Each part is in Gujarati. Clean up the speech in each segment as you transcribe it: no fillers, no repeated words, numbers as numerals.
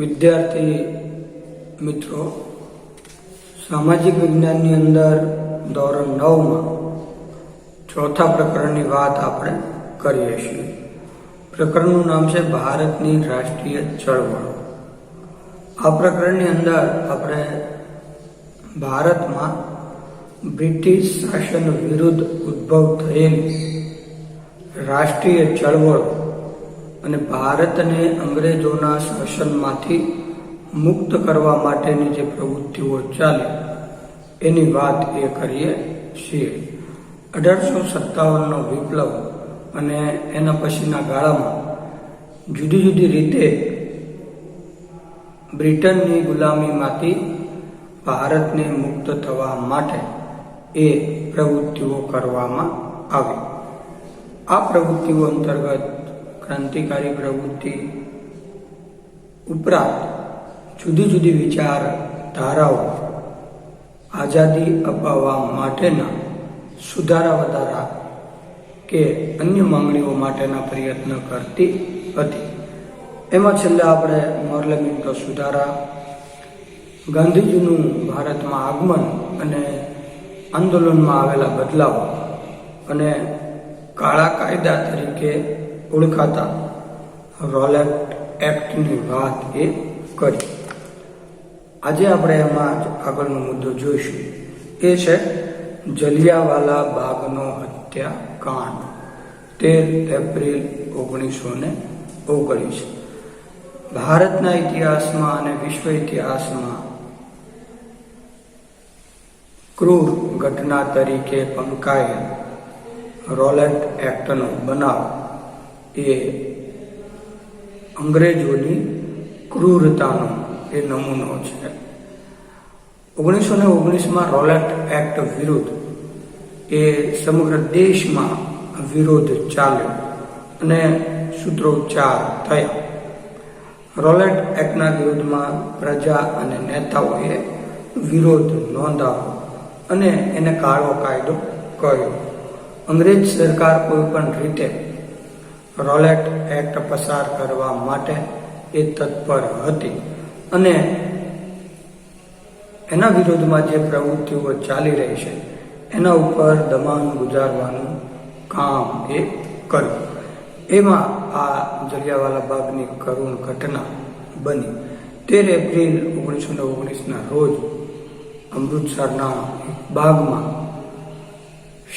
વિદ્યાર્થી મિત્રો, સામાજિક વિજ્ઞાનની અંદર ધોરણ 9માં ચોથા પ્રકરણની વાત આપણે કરીએ છીએ. પ્રકરણનું નામ છે ભારતની રાષ્ટ્રીય ચળવળો. આ પ્રકરણની અંદર આપણે ભારતમાં બ્રિટિશ શાસન વિરુદ્ધ ઉદ્ભવ થયેલી રાષ્ટ્રીય ચળવળો અને ભારતને અંગ્રેજોના શાસનમાંથી મુક્ત કરવા માટેની જે પ્રવૃત્તિઓ ચાલી એની વાત એ કરીએ છીએ. 1857નો વિપ્લવ અને એના પછીના ગાળામાં જુદી જુદી રીતે બ્રિટનની ગુલામીમાંથી ભારતને મુક્ત થવા માટે એ પ્રવૃત્તિઓ કરવામાં આવી. આ પ્રવૃત્તિઓ અંતર્ગત ક્રાંતિકારી પ્રવૃત્તિ ઉપરાંત જુદી જુદી વિચારધારાઓ આઝાદી અપાવવા માટેના સુધારા વધારા કે અન્ય માંગણીઓ માટેના પ્રયત્ન કરતી હતી. એમાં છેલ્લે આપણે પાર્લામેન્ટનો સુધારા, ગાંધીજીનું ભારતમાં આગમન અને આંદોલનમાં આવેલા બદલાવો અને કાળા કાયદા તરીકે ઓળખાતા રોલેટ એક્ટની વાત એ કરી. આજે આપણે એમાં જ આગળનો મુદ્દો જોઈશું. એ છે જલિયાવાલા બાગનો હત્યાકાંડ, 13 એપ્રિલ 1919. ભારતના ઇતિહાસમાં અને વિશ્વ ઇતિહાસમાં ક્રૂર ઘટના તરીકે પંકાયેલ રોલેટ એક્ટનો બનાવ એ અંગ્રેજોની ક્રૂરતાનો એ નમૂનો છે. 1919માં રોલેટ એક્ટ વિરુદ્ધ એ સમગ્ર દેશમાં વિરોધ ચાલ્યો અને સૂત્રોચ્ચાર થયા. રોલેટ એક્ટના વિરોધમાં પ્રજા અને નેતાઓએ વિરોધ નોંધાવ્યો અને એને કાળો કાયદો કહ્યો. અંગ્રેજ સરકાર કોઈ પણ રીતે રોલેટ એક્ટ પસાર કરવા માટે એ તત્પર હતી અને એના વિરોધમાં જે પ્રવૃત્તિઓ ચાલી રહી છે એના ઉપર દબાણ ગુજારવાનું કામ એ કર્યું. એમાં આ જલિયાવાલા બાગની કરુણ ઘટના બની. 13 એપ્રિલ 1919ના રોજ અમૃતસરના એક બાગમાં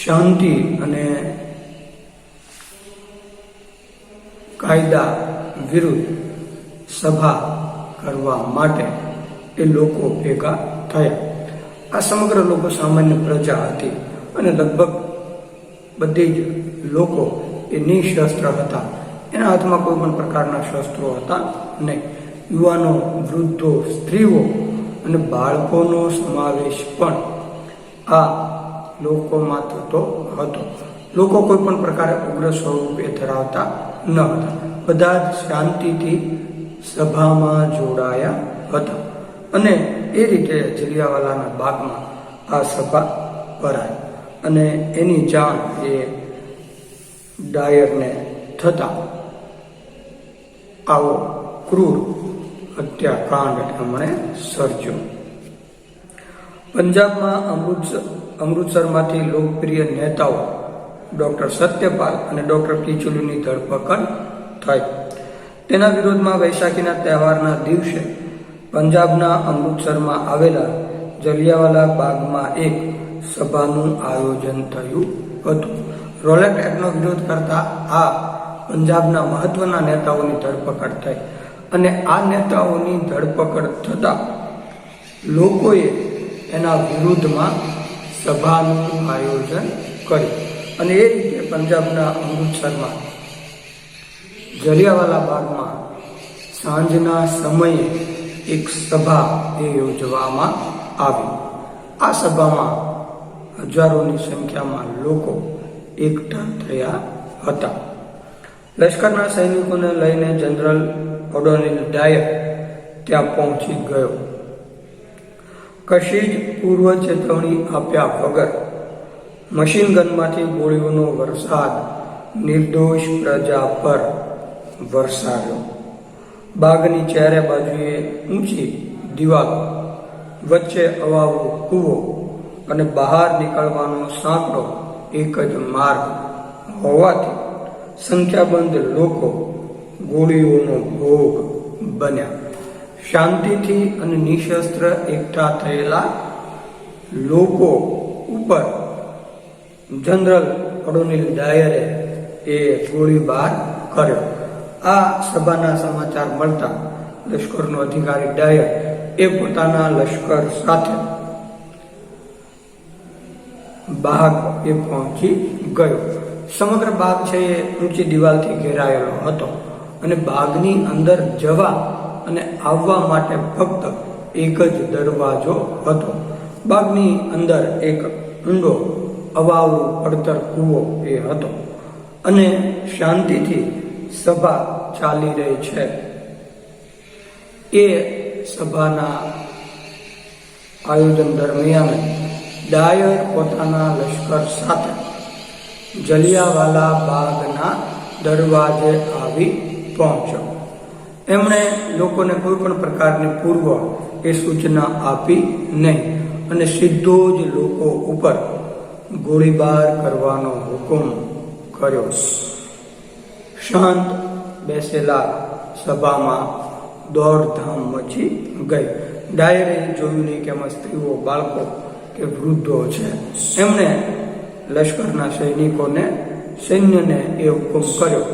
શાંતિ અને કાયદા વિરુદ્ધ સભા કરવા માટે એ લોકો ભેગા થયા. આ સમગ્ર લોકો સામાન્ય પ્રજા હતી અને લગભગ બધી જ લોકો એ નિશસ્ત્ર હતા. એના હાથમાં કોઈ પણ પ્રકારના શસ્ત્રો હતા નહીં. યુવાનો, વૃદ્ધો, સ્ત્રીઓ અને બાળકોનો સમાવેશ પણ આ લોકોમાં થતો હતો. લોકો કોઈ પણ પ્રકારે ઉગ્ર સ્વરૂપે ધરાવતા ન હતા. બધા જ શાંતિથી સભામાં જોડાયા હતા અને એ રીતે જલિયાવાલાના બાગમાં આ સભા ભરાય અને એની જાણ એ ડાયરને થતા આવો ક્રૂર હત્યાકાંડ એમણે સર્જ્યો. પંજાબમાં અમૃતસરમાંથી લોકપ્રિય નેતાઓ ડોક્ટર સત્યપાલ અને ડોક્ટર કિચલુની ધરપકડ થઈ. તેના વિરોધમાં વૈશાખીના તહેવારના દિવસે પંજાબના અમૃતસરમાં આવેલા જલિયાવાલા બાગમાં એક સભાનું આયોજન થયું હતું. રોલેટ એક્ટનો વિરોધ કરતા આ પંજાબના મહત્વના નેતાઓની ધરપકડ થઈ અને આ નેતાઓની ધરપકડ થતા લોકોએ એના વિરુદ્ધમાં સભાનું આયોજન કર્યું અને એ રીતે પંજાબના અમૃતસરમાં જલિયાવાલા બાગમાં સાંજના સમયે એક સભા એ યોજવામાં આવી. આ સભામાં હજારોની સંખ્યામાં લોકો એકઠા થયા હતા. લશ્કરના સૈનિકોને લઈને જનરલ ઓડોનિલ ડાયર ત્યાં પહોંચી ગયો. કશી જ પૂર્વ ચેતવણી આપ્યા વગર મશીન ગનમાંથી ગોળીઓનો વરસાદ નિર્દોષ પ્રજા પર વરસાવ્યો. બાગની ચારે બાજુએ ઊંચી દિવાલો, વચ્ચે અવાવરો કૂવો અને બહાર નીકળવાનો સાંકડો એક જ માર્ગ હોવાથી સંખ્યાબંધ લોકો ગોળીઓનો ભોગ બન્યા. શાંતિથી અને નિશસ્ત્ર એકઠા થયેલા લોકો ઉપર જનરલ કોલોનિલ ડાયરે એ ગોળીબાર કર્યો. આ સભાના સમાચાર મળતા લશ્કરનો અધિકારી ડાયર એ પોતાના લશ્કર સાથે બાગ એ પહોંચી ગયો. સમગ્ર બાગ છે એ ઊંચી દિવાલથી ઘેરાયેલો હતો અને બાગની અંદર જવા અને આવવા માટે ફક્ત એક જ દરવાજો હતો. બાગની અંદર એક ઊંડો અવાવરું પડતર કૂવો એ હતો અને શાંતિથી સભા ચાલી રહી છે. એ સભાના આયોજન દરમિયાન ડાયર પોતાના લશ્કર સાથે જલિયાવાલા બાગના દરવાજે આવી પહોંચ્યો. એમણે લોકોને કોઈ પણ પ્રકારની પૂર્વ એ સૂચના આપી નહીં અને સીધો જ લોકો ઉપર ગોળીબાર કરવાનો હુકમ કર્યો. શાંત બેસેલા સભામાં દોડધામ મચી ગઈ. ડાયરે જોયું નહીં કે એમાં સ્ત્રીઓ, બાળકો કે વૃદ્ધો છે. એમણે લશ્કરના સૈન્યને એ હુકમ કર્યો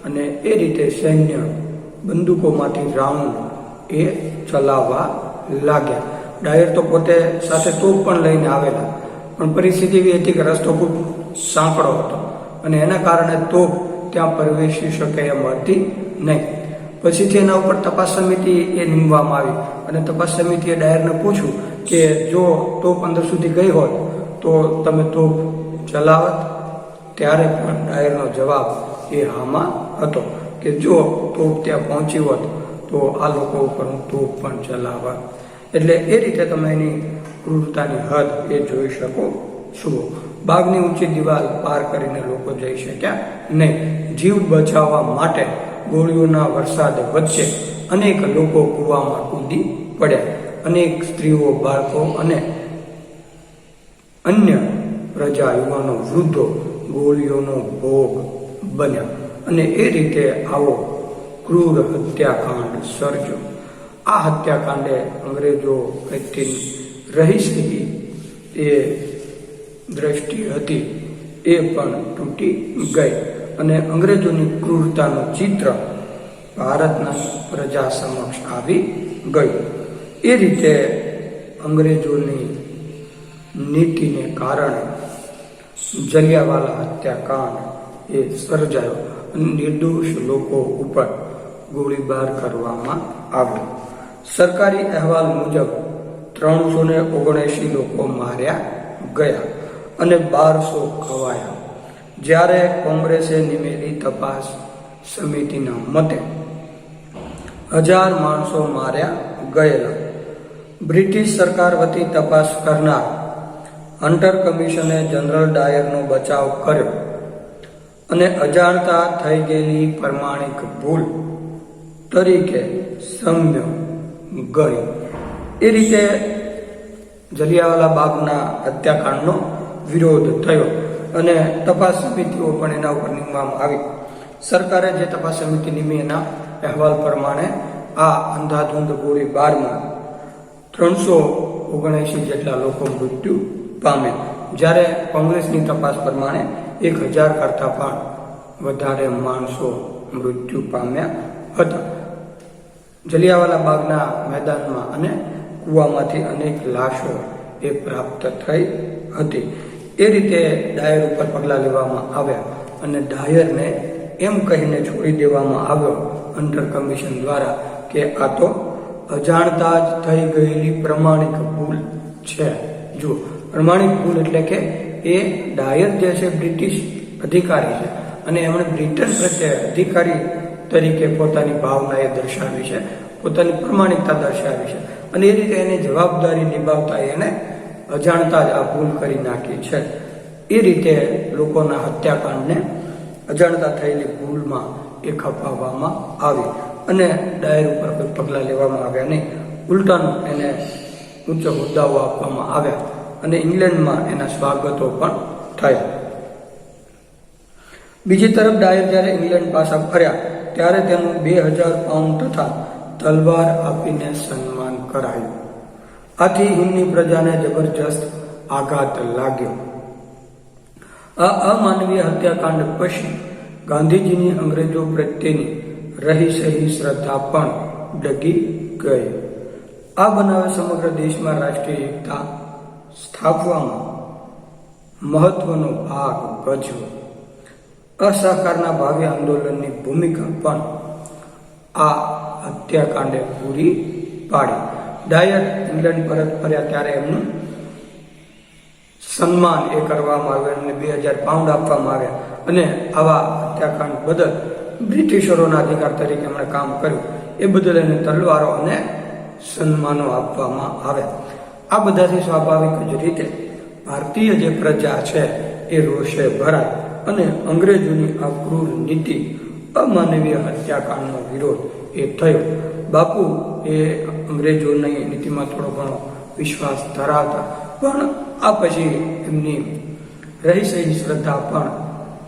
અને એ રીતે સૈન્ય બંદૂકોમાંથી રાઉન્ડ એ ચલાવવા લાગ્યા. ડાયર તો પોતે સાથે તોપ પણ લઈને આવેલા, પણ પરિસ્થિતિ એવી હતી કે રસ્તો ખૂબ સાંકડો હતો અને એના કારણે તોપ ત્યાં પ્રવેશી શકે એમ હતી નહીં. પછીથી એના ઉપર તપાસ સમિતિ એ નીમવામાં આવી અને તપાસ સમિતિએ ડાયરને પૂછ્યું કે જો તોપ અંદર સુધી ગઈ હોય તો તમે તોપ ચલાવત? ત્યારે પણ ડાયરનો જવાબ એ હામાં હતો કે જો તોપ ત્યાં પહોંચી હોત તો આ લોકો ઉપર હું તોપ પણ ચલાવત. એટલે એ રીતે તમે એની ક્રૂરતાની હદ એ જોઈ શકો છો. બાગની ઊંચી દિવાલ પાર કરીને લોકો જઈ શક્યા નહીં. જીવ બચાવવા માટે ગોળીઓના વરસાદ વચ્ચે અનેક લોકો કૂવામાં કૂદી પડ્યા. અનેક સ્ત્રીઓ, બાળકો અને અન્ય પ્રજા, યુવાનો, વૃદ્ધો ગોળીઓનો ભોગ બન્યા અને એ રીતે આવો ક્રૂર હત્યાકાંડ સર્જ્યો. આ હત્યાકાંડે અંગ્રેજો કંઈકથી રહી શકી એ દ્રષ્ટિ હતી એ પણ તૂટી ગઈ અને અંગ્રેજોની ક્રૂરતાનું ચિત્ર ભારતના પ્રજા સમક્ષ આવી ગયું. એ રીતે અંગ્રેજોની નીતિને કારણે જલિયાવાલા હત્યાકાંડ એ સર્જાયો અને નિર્દોષ લોકો ઉપર ગોળીબાર કરવામાં આવ્યો. સરકારી અહેવાલ મુજબ 379 લોકો માર્યા ગયા અને 1200 ખવાયા. જ્યારે કોંગ્રેસે નિમેલી તપાસ સમિતિના મતે 1000 માણસો માર્યા ગયેલા. બ્રિટિશ સરકાર વતી તપાસ કરનાર હન્ટર કમિશને જનરલ ડાયરનો બચાવ કર્યો અને અજાણતા થઈ ગયેલી પ્રમાણિક ભૂલ તરીકે સૌમ્ય ગણી. એ રીતે જલિયાવાલા બાગના હત્યાકાંડનો વિરોધ થયો અને તપાસ સમિતિઓ પણ એના ઉપર નીમવામાં આવી. સરકારે જે તપાસ સમિતિ નીમી એના અહેવાલ પ્રમાણે આ અંધાધૂંધ ગોળીબારમાં 379 જેટલા લોકો મૃત્યુ પામ્યા. જ્યારે કોંગ્રેસની તપાસ પ્રમાણે 1000 કરતાં પણ વધારે માણસો મૃત્યુ પામ્યા હતા. જલિયાવાલા બાગના મેદાનમાં અને કૂવામાંથી અનેક લાશો એ પ્રાપ્ત થઈ હતી. એ રીતે ડાયર ઉપર પગલાં લેવામાં આવ્યા અને ડાયરને એમ કહીને છોડી દેવામાં આવ્યો હન્ટર કમિશન દ્વારા કે આ તો અજાણતા જ થઈ ગયેલી પ્રમાણિક ભૂલ છે. જો પ્રમાણિક ભૂલ એટલે કે એ ડાયર જે છે બ્રિટિશ અધિકારી છે અને એમણે બ્રિટન પ્રત્યે અધિકારી તરીકે પોતાની ભાવના એ દર્શાવી છે, પોતાની પ્રમાણિકતા દર્શાવી છે અને એ રીતે એની જવાબદારી નિભાવતા એને અજાણતા જ આ ભૂલ કરી નાખી છે. એ રીતે લોકોના હત્યાકાંડને અજાણતા થયેલી ભૂલમાં એ ખપાવવામાં આવી અને ડાયર ઉપર કોઈ પગલાં લેવામાં આવ્યા નહીં. ઉલટાનું એને ઊંચા હોદ્દાઓ આપવામાં આવ્યા અને ઇંગ્લેન્ડમાં એના સ્વાગતો પણ થયા. બીજી તરફ ડાયર જ્યારે ઇંગ્લેન્ડ પાછા ફર્યા ત્યારે તેનું 2000 પાઉન્ડ તથા તલવાર આપીને સન્માન કરાયું. આથી હિંદની પ્રજાને જબરજસ્ત આઘાત લાગ્યો. આ અમાનવીય હત્યાકાંડ પછી ગાંધીજીની અંગ્રેજો પ્રત્યેની રહી સહી શ્રદ્ધા પણ ડગી ગઈ. આ બનાવે સમગ્ર દેશમાં રાષ્ટ્રીય એકતા સ્થાપવામાં મહત્વનો ભાગ ભજવ્યો. અસહકારના ભાવિ આંદોલનની ભૂમિકા પણ આ હત્યાકાંડે પૂરી પાડી. ડાયર ઇંગ્લેન્ડ પરત ફર્યા ત્યારે એમનું સન્માન એ કરવામાં આવ્યું, એમને 2000 પાઉન્ડ આપવામાં આવ્યા અને આવા હત્યાકાંડ બદલ બ્રિટિશરોના અધિકાર તરીકે એમણે કામ કર્યું એ બદલ એને તલવારો અને સન્માનો આપવામાં આવ્યા. આ બધાથી સ્વાભાવિક જ રીતે ભારતીય જે પ્રજા છે એ રોષે ભરાય અને અંગ્રેજોની આ ક્રૂર નીતિ અમાનવીય હત્યાકાંડનો વિરોધ એ થયો. બાપુ એ અંગ્રેજોની નીતિમાં થોડો ઘણો વિશ્વાસ ધરાવતા, પણ આ પછી એમની રહી સહી શ્રદ્ધા પણ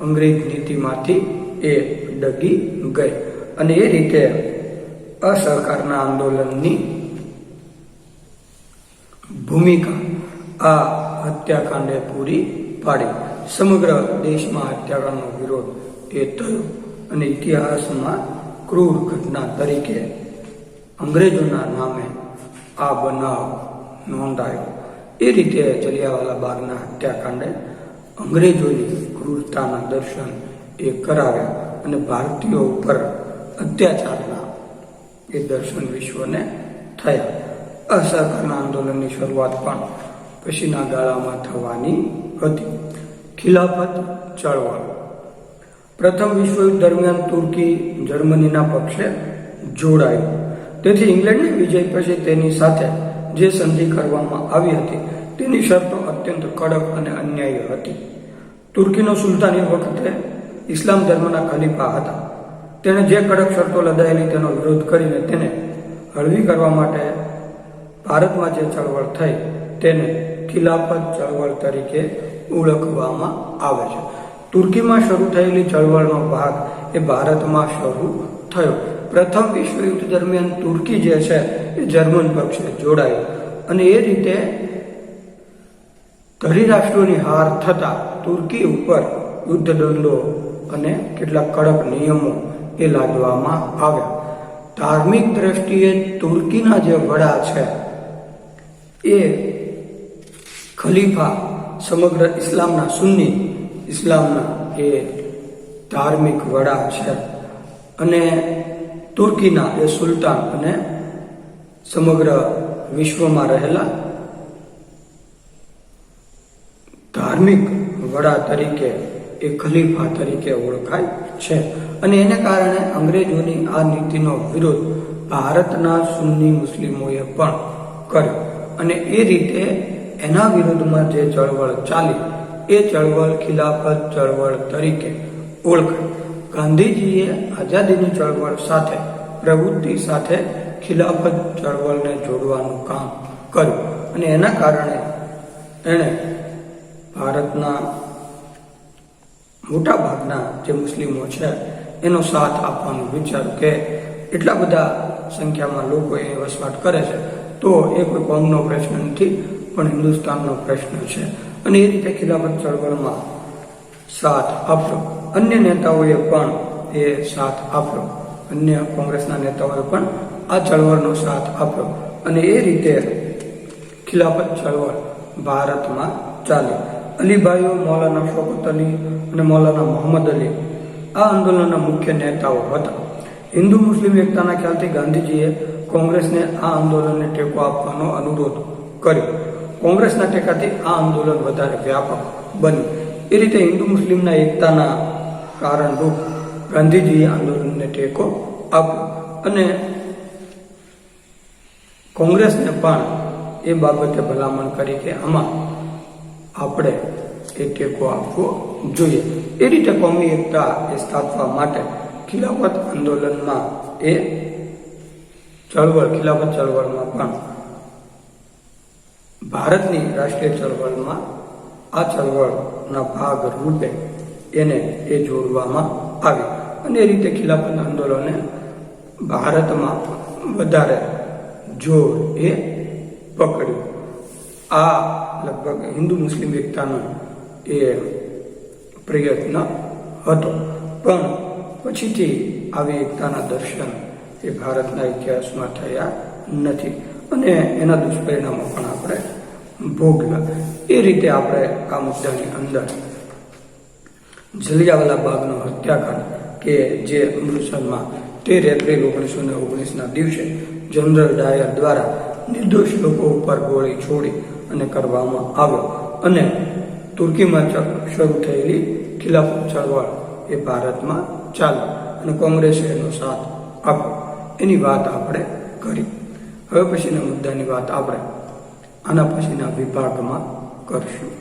અંગ્રેજ નીતિમાંથી એ ડગી ગઈ અને એ રીતે અસહકારના આંદોલનની ભૂમિકા આ હત્યાકાંડે પૂરી પાડી. સમગ્ર દેશમાં હત્યાકાંડનો વિરોધ એ થયો અને ઇતિહાસમાં ક્રૂર ઘટના તરીકે અંગ્રેજોના નામે આ બનાવ નોંધાયો. એ રીતે જલિયાવાલા બાગના હત્યાકાંડે અંગ્રેજોની ક્રૂરતાના દર્શન એ કરાવ્યા અને ભારતીયો ઉપર અત્યાચારના એ દર્શન વિશ્વને થયા. અસહકારના આંદોલનની શરૂઆત પણ પછીના ગાળામાં થવાની હતી. ખિલાફત ચળવળ. પ્રથમ વિશ્વયુદ્ધ દરમિયાન તુર્કી જર્મનીના પક્ષે જોડાયું. તેથી ઇંગ્લેન્ડની વિજય પછી તેની સાથે જે સંધિ કરવામાં આવી હતી તેની શરતો અત્યંત કડક અને અન્યાયી હતી. તુર્કીનો સુલતાન એ વખતે ઇસ્લામ ધર્મના ખલીફા હતા. તેણે જે કડક શરતો લદાયેલી તેનો વિરોધ કરીને તેને હળવી કરવા માટે ભારતમાં જે ચળવળ થઈ તેને ખિલાફત ચળવળ તરીકે ઓળખવામાં આવે છે. તુર્કીમાં શરૂ થયેલી ચળવળનો ભાગ એ ભારતમાં શરૂ થયો. પ્રથમ વિશ્વયુદ્ધ દરમિયાન તુર્કી જે છે એ જર્મન પક્ષે જોડાયું અને એ રીતે ધરી રાષ્ટ્રોની હાર થતા તુર્કી ઉપર યુદ્ધ દંડો અને કેટલાક કડક નિયમો એ લાદવામાં આવ્યા. ધાર્મિક દ્રષ્ટિએ તુર્કીના જે વડા છે એ ખલીફા સમગ્ર ઇસ્લામના સુન્ની ઇસ્લામના એ ધાર્મિક વડા છે અને તુર્કીના એ સુલતાન અને સમગ્ર વિશ્વમાં રહેલા ધાર્મિક વડા તરીકે એ ખલીફા તરીકે ઓળખાય છે. અને એને કારણે અંગ્રેજોની આ નીતિનો વિરોધ ભારતના સુન્ની મુસ્લિમોએ પણ કર્યો અને એ રીતે એના વિરોધમાં જે ચળવળ ચાલી એ ચળવળ ખિલાફત ચળવળ તરીકે ઓળખાય. ગાંધીજીએ આઝાદીની ચળવળ સાથે પ્રવૃત્તિ સાથે ખિલાફત ચળવળને જોડવાનું કામ કર્યું અને એના કારણે એણે ભારતના મોટા ભાગના જે મુસ્લિમો છે એનો સાથ આપવાનું વિચાર્યું કે એટલા બધા સંખ્યામાં લોકો એ વસવાટ કરે છે તો એ કોઈ કોમનો પ્રશ્ન નથી પણ હિન્દુસ્તાનનો પ્રશ્ન છે અને એ રીતે ખિલાફત ચળવળમાં સાથ આપ્યો. અન્ય નેતાઓએ પણ એ સાથ આપ્યો. અન્ય કોંગ્રેસના નેતાઓએ પણ આ ચળવળનો સાથ આપ્યો અને એ રીતે ખિલાફત ચળવળ ભારતમાં ચાલી. અલીભાઈઓ, મૌલાના શૌકત અલી અને મૌલાના મોહમ્મદ અલી આ આંદોલનના મુખ્ય નેતાઓ હતા. હિન્દુ મુસ્લિમ એકતાના ખ્યાલથી ગાંધીજીએ કોંગ્રેસને આ આંદોલનને ટેકો આપવાનો અનુરોધ કર્યો. કોંગ્રેસના ટેકાથી આ આંદોલન વધારે વ્યાપક બન્યું. એ રીતે હિન્દુ મુસ્લિમના એકતાના કારણરૂપ ગાંધીજીએ આંદોલનને ટેકો આપ્યો અને કોંગ્રેસને પણ એ બાબતે ભલામણ કરી કે આમાં આપણે એ ટેકો આપવો જોઈએ. એ રીતે કોમી એકતા એ સ્થાપવા માટે ખિલાફત આંદોલનમાં ખિલાફત ચળવળમાં પણ ભારતની રાષ્ટ્રીય ચળવળમાં આ ચળવળના ભાગ રૂપે એ જોડવામાં આવી અને એ રીતે ખિલાફત આંદોલને ભારતમાં વધારે જોર પકડ્યું. આ લગભગ હિન્દુ મુસ્લિમ એકતાનો પ્રયત્ન હતો, પણ પછીથી આવી એકતાના દર્શન ભારતના ઇતિહાસમાં થયા નથી અને એના દુષ્પરિણામો પણ આપણે ભોગવ્યા. એ રીતે આપણે આ મુદ્દાની અંદર જલિયાવાલા બાગનો હત્યાકાંડ કે જે અમૃતસરમાં 13 એપ્રિલ 1919ના દિવસે જનરલ ડાયર દ્વારા નિર્દોષ લોકો ઉપર ગોળી છોડી અને કરવામાં આવ્યો અને તુર્કીમાં શરૂ થયેલી ખિલાફત ચળવળ ભારતમાં ચાલી અને કોંગ્રેસે એનો સાથ આપ્યો. એની વાત આપણે કરી. હવે પછીના મુદ્દાની વાત આપણે આના પછીના વિભાગમાં કરશું.